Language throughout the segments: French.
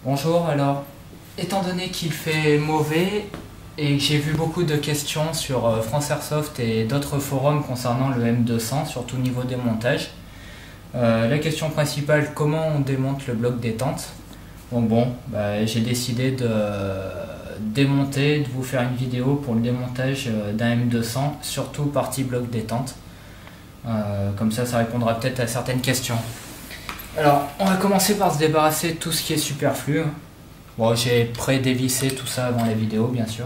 Bonjour, alors, étant donné qu'il fait mauvais et que j'ai vu beaucoup de questions sur France Airsoft et d'autres forums concernant le M200, surtout au niveau des montages, la question principale, comment on démonte le bloc détente? J'ai décidé de démonter, de vous faire une vidéo pour le démontage d'un M200, surtout partie bloc détente. Comme ça répondra peut-être à certaines questions. Alors, on va commencer par se débarrasser de tout ce qui est superflu. Bon, j'ai pré-dévissé tout ça avant la vidéo, bien sûr.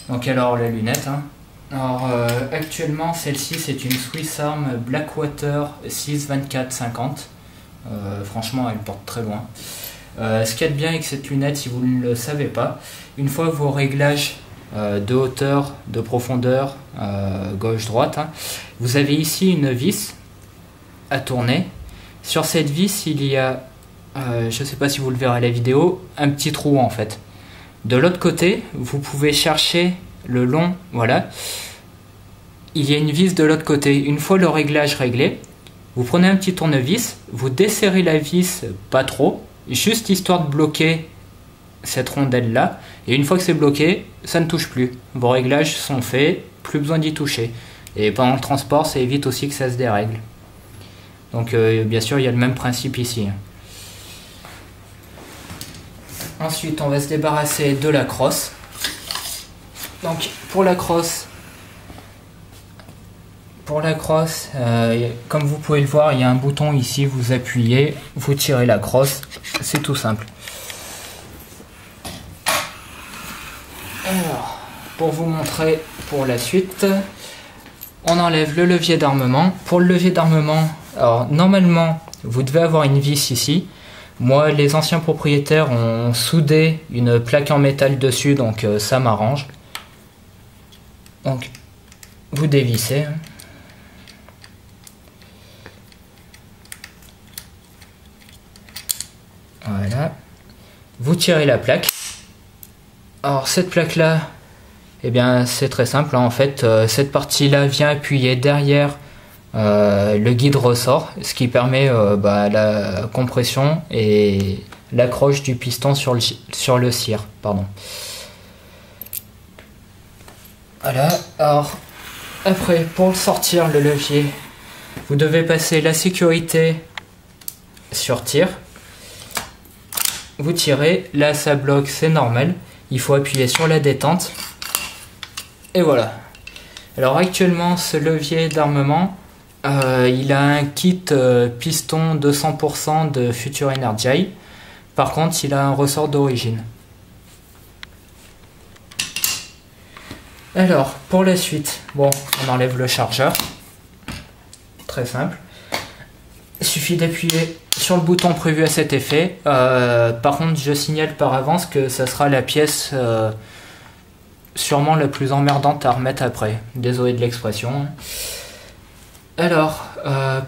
Donc alors, les lunettes. Alors, actuellement, celle-ci, c'est une Swiss Arm Blackwater 6-24-50. Franchement, elle porte très loin. Ce qu'il y a de bien avec cette lunette, si vous ne le savez pas, une fois vos réglages de hauteur, de profondeur, gauche-droite, vous avez ici une vis à tourner. Sur cette vis, il y a, je ne sais pas si vous le verrez à la vidéo, un petit trou en fait. De l'autre côté, vous pouvez chercher le long, voilà. Il y a une vis de l'autre côté. Une fois le réglage réglé, vous prenez un petit tournevis, vous desserrez la vis pas trop, juste histoire de bloquer cette rondelle là. Et une fois que c'est bloqué, ça ne touche plus. Vos réglages sont faits, plus besoin d'y toucher. Et pendant le transport, ça évite aussi que ça se dérègle. Donc bien sûr, il y a le même principe ici. Ensuite, on va se débarrasser de la crosse. Donc pour la crosse, comme vous pouvez le voir, il y a un bouton ici, vous appuyez, vous tirez la crosse, c'est tout simple. Alors, pour vous montrer pour la suite, on enlève le levier d'armement. Pour le levier d'armement, alors normalement, vous devez avoir une vis ici. Moi, les anciens propriétaires ont soudé une plaque en métal dessus, donc ça m'arrange. Donc, vous dévissez. Voilà. Vous tirez la plaque. Alors, cette plaque-là, eh bien, c'est très simple. En fait, cette partie-là vient appuyer derrière le guide ressort, ce qui permet la compression et l'accroche du piston sur le cire. Pardon. Voilà. Alors, après, pour sortir le levier, vous devez passer la sécurité sur tir. Vous tirez. Là, ça bloque, c'est normal. Il faut appuyer sur la détente. Et voilà. Alors, actuellement, ce levier d'armement, il a un kit piston 200% de Future Energy. Par contre, il a un ressort d'origine. Alors, pour la suite, bon, on enlève le chargeur. Très simple. Il suffit d'appuyer sur le bouton prévu à cet effet. Par contre, je signale par avance que ça sera la pièce sûrement la plus emmerdante à remettre après. Désolé de l'expression. Alors,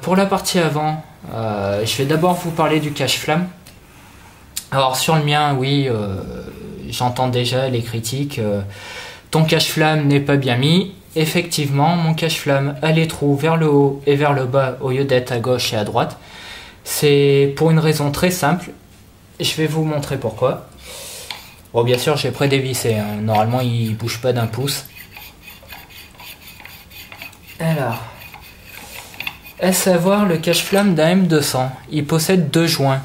pour la partie avant, je vais d'abord vous parler du cache-flamme. Alors, sur le mien, oui, j'entends déjà les critiques. Ton cache-flamme n'est pas bien mis. Effectivement, mon cache-flamme a les trous vers le haut et vers le bas au lieu d'être à gauche et à droite. C'est pour une raison très simple. Je vais vous montrer pourquoi. Bon, bien sûr, j'ai pré-dévissé. Normalement, il ne bouge pas d'un pouce. Alors, à savoir le cache-flamme d'un M200. Il possède deux joints.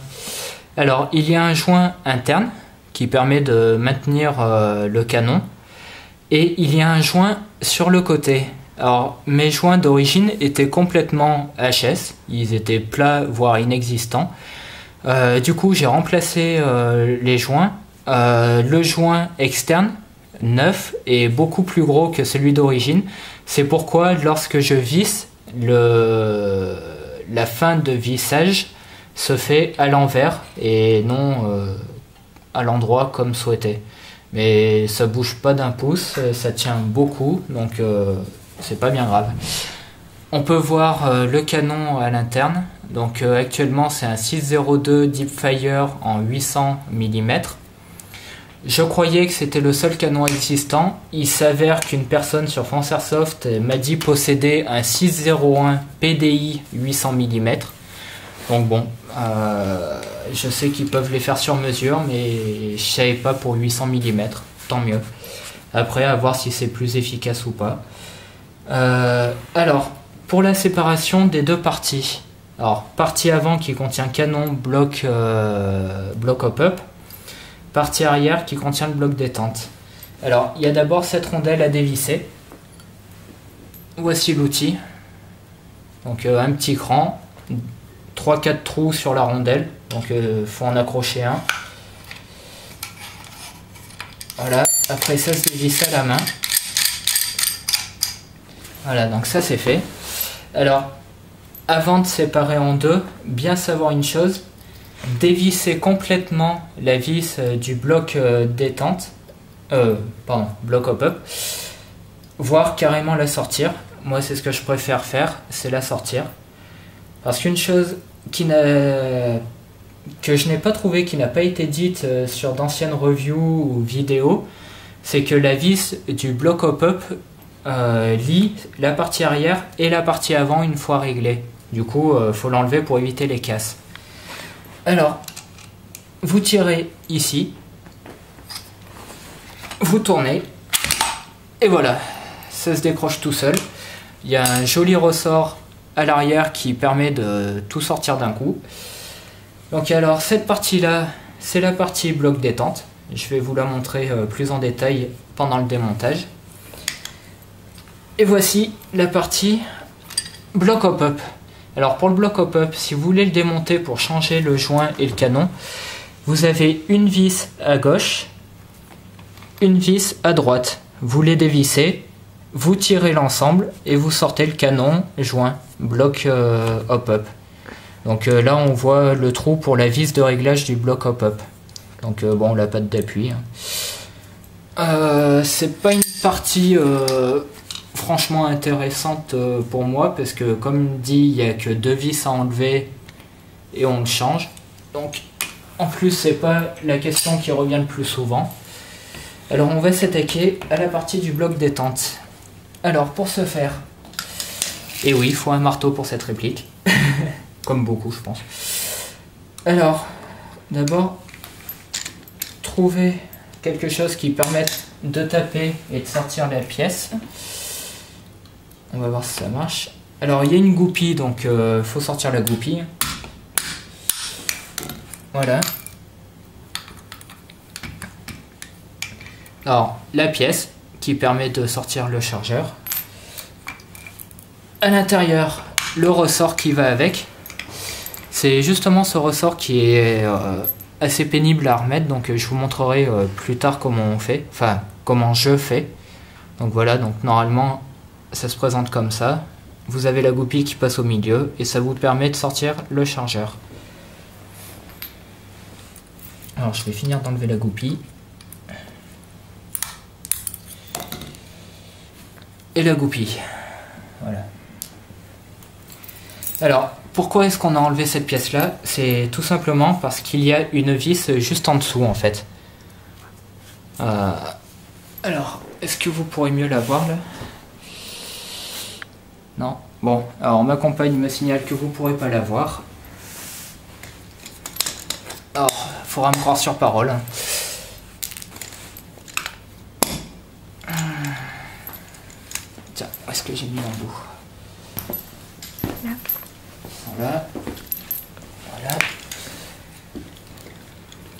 Alors, il y a un joint interne qui permet de maintenir le canon. Et il y a un joint sur le côté. Alors, mes joints d'origine étaient complètement HS. Ils étaient plats, voire inexistants. Du coup, j'ai remplacé les joints. Le joint externe, neuf, est beaucoup plus gros que celui d'origine. C'est pourquoi, lorsque je visse, la fin de vissage se fait à l'envers et non à l'endroit comme souhaité. Mais ça bouge pas d'un pouce, ça tient beaucoup, donc c'est pas bien grave. On peut voir le canon à l'interne. Donc actuellement c'est un 602 Deepfire en 800 mm. Je croyais que c'était le seul canon existant. Il s'avère qu'une personne sur France Airsoft m'a dit posséder un 601 PDI 800 mm. Donc bon, Je sais qu'ils peuvent les faire sur mesure, mais je savais pas pour 800 mm, tant mieux. Après, à voir si c'est plus efficace ou pas. Alors, pour la séparation des deux parties. Alors, partie avant qui contient canon, bloc hop-up. Partie arrière qui contient le bloc détente. Alors, il y a d'abord cette rondelle à dévisser. Voici l'outil. Donc, un petit cran. 3-4 trous sur la rondelle. Donc, faut en accrocher un. Voilà. Après, ça se dévisse à la main. Voilà, donc ça c'est fait. Alors, avant de séparer en deux, bien savoir une chose, dévisser complètement la vis du bloc détente, bloc hop-up, voire carrément la sortir. Moi, c'est ce que je préfère faire, c'est la sortir. Parce qu'une chose que je n'ai pas trouvé, qui n'a pas été dite sur d'anciennes reviews ou vidéos, c'est que la vis du bloc hop-up lie la partie arrière et la partie avant une fois réglée. Du coup, faut l'enlever pour éviter les casses. Alors, vous tirez ici, vous tournez, et voilà, ça se décroche tout seul. Il y a un joli ressort à l'arrière qui permet de tout sortir d'un coup. Donc alors, cette partie-là, c'est la partie bloc détente. Je vais vous la montrer plus en détail pendant le démontage. Et voici la partie bloc hop-up. Alors pour le bloc hop-up, si vous voulez le démonter pour changer le joint et le canon, vous avez une vis à gauche, une vis à droite. Vous les dévissez, vous tirez l'ensemble et vous sortez le canon, joint, bloc hop-up. Donc là on voit le trou pour la vis de réglage du bloc hop-up. Donc bon, la patte d'appui. C'est pas une partie franchement intéressante pour moi parce que comme dit, il n'y a que deux vis à enlever et on le change. Donc en plus c'est pas la question qui revient le plus souvent. Alors on va s'attaquer à la partie du bloc détente. Alors pour ce faire, et oui, il faut un marteau pour cette réplique, comme beaucoup je pense. Alors d'abord, trouver quelque chose qui permette de taper et de sortir la pièce. On va voir si ça marche. Alors il y a une goupille, donc faut sortir la goupille. Voilà. Alors la pièce qui permet de sortir le chargeur. À l'intérieur, le ressort qui va avec. C'est justement ce ressort qui est assez pénible à remettre, donc je vous montrerai plus tard comment on fait, enfin comment je fais. Donc voilà, donc normalement ça se présente comme ça. Vous avez la goupille qui passe au milieu et ça vous permet de sortir le chargeur. Alors je vais finir d'enlever la goupille. Et la goupille. Voilà. Alors, pourquoi est-ce qu'on a enlevé cette pièce-là? C'est tout simplement parce qu'il y a une vis juste en dessous, en fait. Alors, est-ce que vous pourrez mieux la voir, là? Non? Bon, alors ma compagne me signale que vous ne pourrez pas la voir. Alors, il faudra me croire sur parole. Tiens, où est-ce que j'ai mis l'embout? Là. Voilà. Voilà.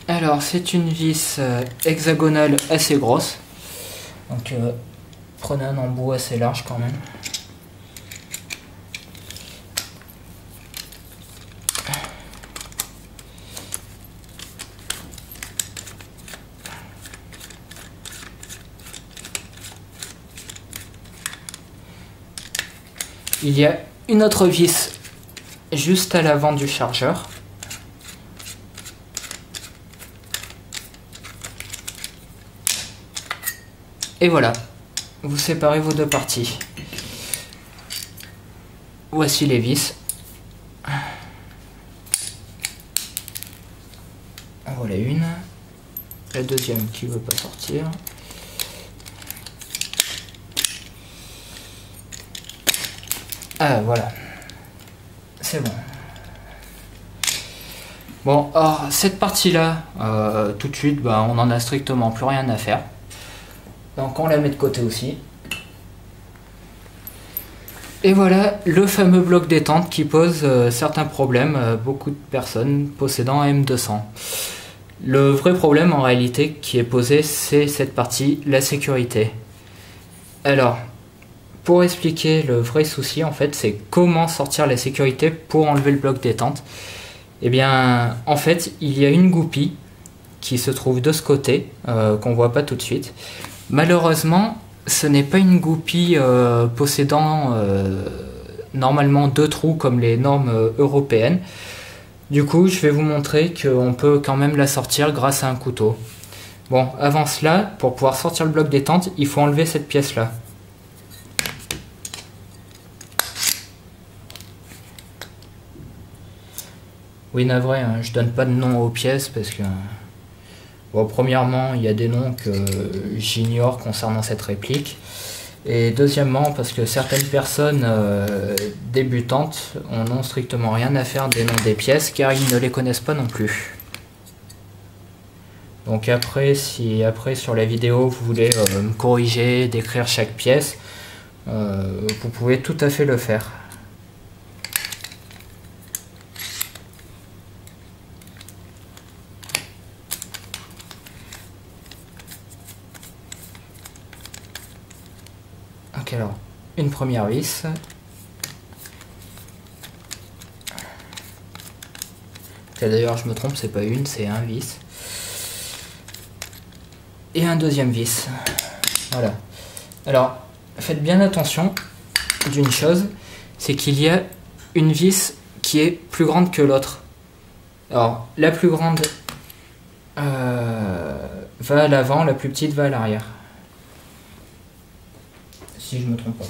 Alors, c'est une vis hexagonale assez grosse. Donc, prenez un embout assez large quand même. Il y a une autre vis juste à l'avant du chargeur. Et voilà, vous séparez vos deux parties. Voici les vis. Voilà une. La deuxième qui ne veut pas sortir. Ah voilà, c'est bon. Bon, alors cette partie-là, tout de suite, bah, on en a strictement plus rien à faire. Donc on la met de côté aussi. Et voilà le fameux bloc détente qui pose certains problèmes à beaucoup de personnes possédant un M200. Le vrai problème en réalité qui est posé, c'est cette partie, la sécurité. Alors, pour expliquer le vrai souci, en fait, c'est comment sortir la sécurité pour enlever le bloc détente. Eh bien, en fait, il y a une goupille qui se trouve de ce côté, qu'on voit pas tout de suite. Malheureusement, ce n'est pas une goupille possédant normalement 2 trous comme les normes européennes. Du coup, je vais vous montrer qu'on peut quand même la sortir grâce à un couteau. Bon, avant cela, pour pouvoir sortir le bloc détente, il faut enlever cette pièce-là. Oui, navré, hein, je donne pas de nom aux pièces parce que... Bon, premièrement, il y a des noms que j'ignore concernant cette réplique. Et deuxièmement, parce que certaines personnes débutantes n'ont strictement rien à faire des noms des pièces car ils ne les connaissent pas non plus. Donc après, si après sur la vidéo vous voulez me corriger, décrire chaque pièce, vous pouvez tout à fait le faire. Donc alors, une première vis. D'ailleurs, je me trompe, c'est pas une, c'est un vis. Et un deuxième vis. Voilà. Alors, faites bien attention d'une chose, c'est qu'il y a une vis qui est plus grande que l'autre. Alors, la plus grande va à l'avant, la plus petite va à l'arrière. Si je me trompe pas.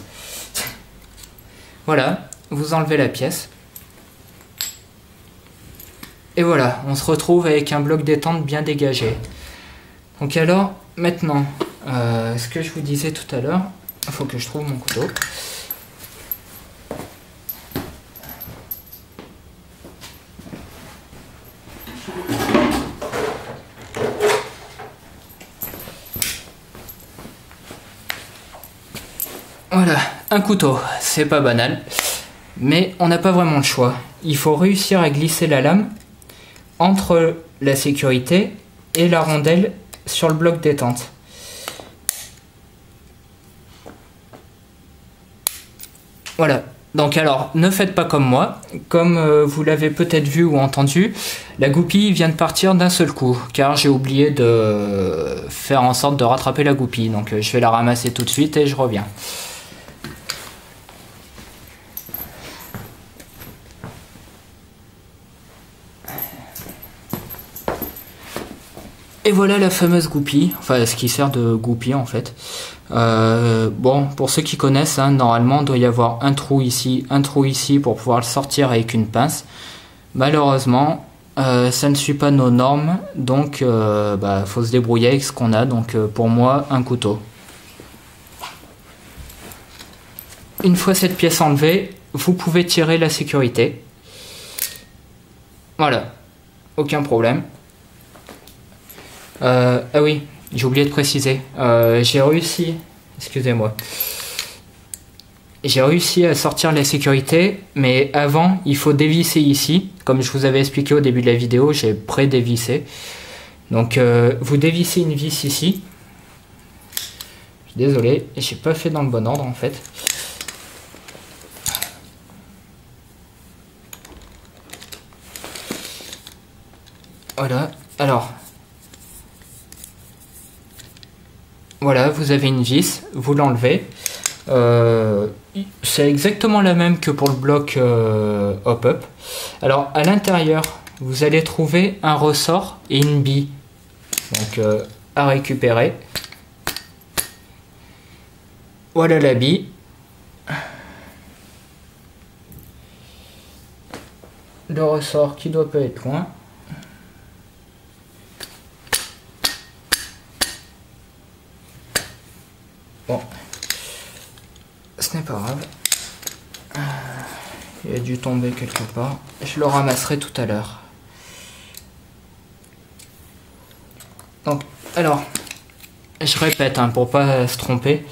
Voilà, vous enlevez la pièce. Et voilà, on se retrouve avec un bloc détente bien dégagé. Donc alors, maintenant, ce que je vous disais tout à l'heure, il faut que je trouve mon couteau. Voilà, un couteau, c'est pas banal, mais on n'a pas vraiment le choix. Il faut réussir à glisser la lame entre la sécurité et la rondelle sur le bloc détente. Voilà, donc alors ne faites pas comme moi. Comme vous l'avez peut-être vu ou entendu, la goupille vient de partir d'un seul coup, car j'ai oublié de faire en sorte de rattraper la goupille. Donc je vais la ramasser tout de suite et je reviens. Et voilà la fameuse goupille, enfin ce qui sert de goupille en fait. Bon, pour ceux qui connaissent, hein, normalement il doit y avoir un trou ici pour pouvoir le sortir avec une pince. Malheureusement, ça ne suit pas nos normes, donc faut se débrouiller avec ce qu'on a. Donc pour moi, un couteau. Une fois cette pièce enlevée, vous pouvez tirer la sécurité. Voilà, aucun problème. Ah oui, j'ai oublié de préciser. J'ai réussi, excusez-moi. J'ai réussi à sortir la sécurité, mais avant, il faut dévisser ici. Comme je vous avais expliqué au début de la vidéo, j'ai pré-dévissé. Donc, vous dévissez une vis ici. Je suis désolé, j'ai pas fait dans le bon ordre en fait. Voilà, alors... Voilà, vous avez une vis, vous l'enlevez. C'est exactement la même que pour le bloc hop-up. Alors, à l'intérieur, vous allez trouver un ressort et une bille. Donc, à récupérer. Voilà la bille. Le ressort qui doit pas être loin. Bon, ce n'est pas grave. Il a dû tomber quelque part. Je le ramasserai tout à l'heure. Donc, alors, je répète hein, pour pas se tromper.